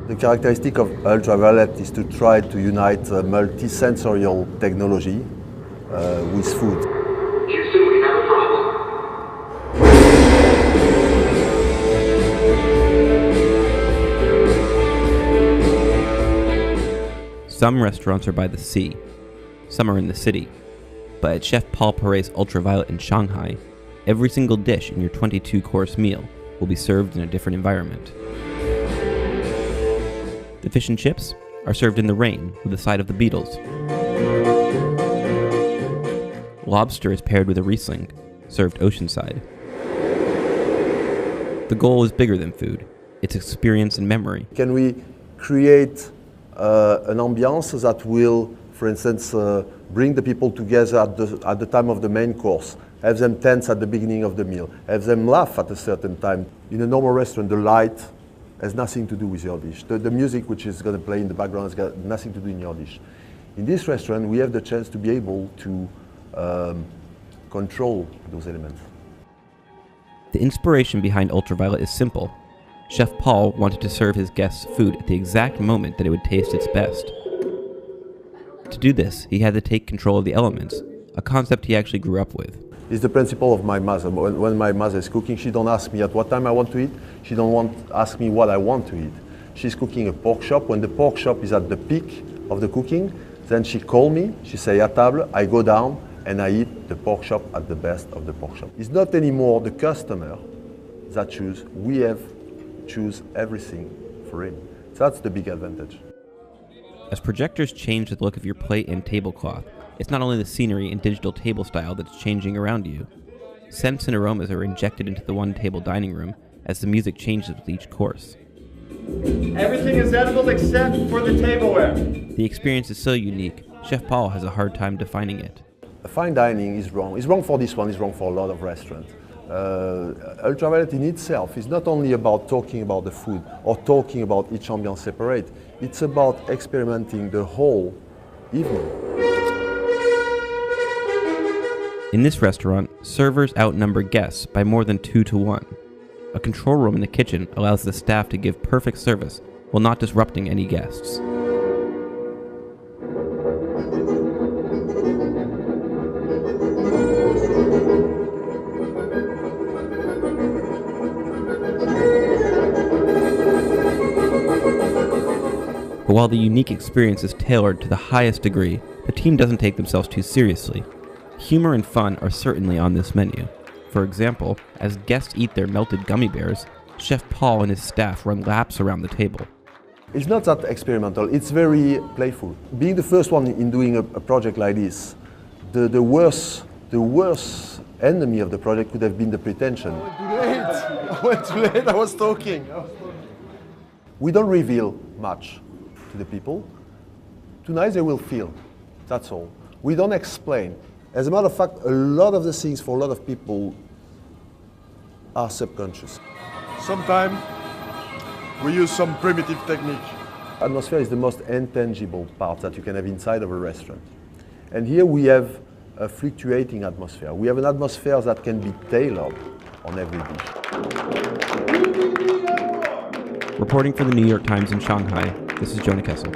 The characteristic of ultraviolet is to try to unite multi-sensorial technology with food. Houston, we have a problem. Some restaurants are by the sea, some are in the city, but at Chef Paul Paret's Ultraviolet in Shanghai, every single dish in your 22-course meal will be served in a different environment. The fish and chips are served in the rain with a side of the beetles. Lobster is paired with a Riesling, served oceanside. The goal is bigger than food. It's experience and memory. Can we create an ambiance that will, for instance, bring the people together at the time of the main course, have them tense at the beginning of the meal, have them laugh at a certain time. In a normal restaurant, the light has nothing to do with your dish. The music which is going to play in the background has got nothing to do in your dish. In this restaurant, we have the chance to be able to control those elements. The inspiration behind Ultraviolet is simple. Chef Paul wanted to serve his guests food at the exact moment that it would taste its best. To do this, he had to take control of the elements, a concept he actually grew up with. It's the principle of my mother. When my mother is cooking, she don't ask me at what time I want to eat. She don't ask me what I want to eat. She's cooking a pork chop. When the pork chop is at the peak of the cooking, then she call me, she say à table, I go down and I eat the pork chop at the best of the pork chop. It's not anymore the customer that choose. We have choose everything for him. So that's the big advantage. As projectors change the look of your plate and tablecloth, it's not only the scenery and digital table style that's changing around you. Scents and aromas are injected into the one-table dining room as the music changes with each course. Everything is edible except for the tableware. The experience is so unique, Chef Paul has a hard time defining it. Fine dining is wrong. It's wrong for this one, it's wrong for a lot of restaurants. Ultraviolet in itself is not only about talking about the food or talking about each ambiance separate, it's about experimenting the whole evening. In this restaurant, servers outnumber guests by more than 2 to 1. A control room in the kitchen allows the staff to give perfect service while not disrupting any guests. But while the unique experience is tailored to the highest degree, the team doesn't take themselves too seriously. Humor and fun are certainly on this menu. For example, as guests eat their melted gummy bears, Chef Paul and his staff run laps around the table. It's not that experimental, it's very playful. Being the first one in doing a project like this, the worst enemy of the project could have been the pretension. I went too late, I was talking. We don't reveal much to the people. Tonight they will feel, that's all. We don't explain. As a matter of fact, a lot of the things for a lot of people are subconscious. Sometimes we use some primitive technique. Atmosphere is the most intangible part that you can have inside of a restaurant. And here we have a fluctuating atmosphere. We have an atmosphere that can be tailored on every dish. Reporting for the New York Times in Shanghai, this is Jonah Kessel.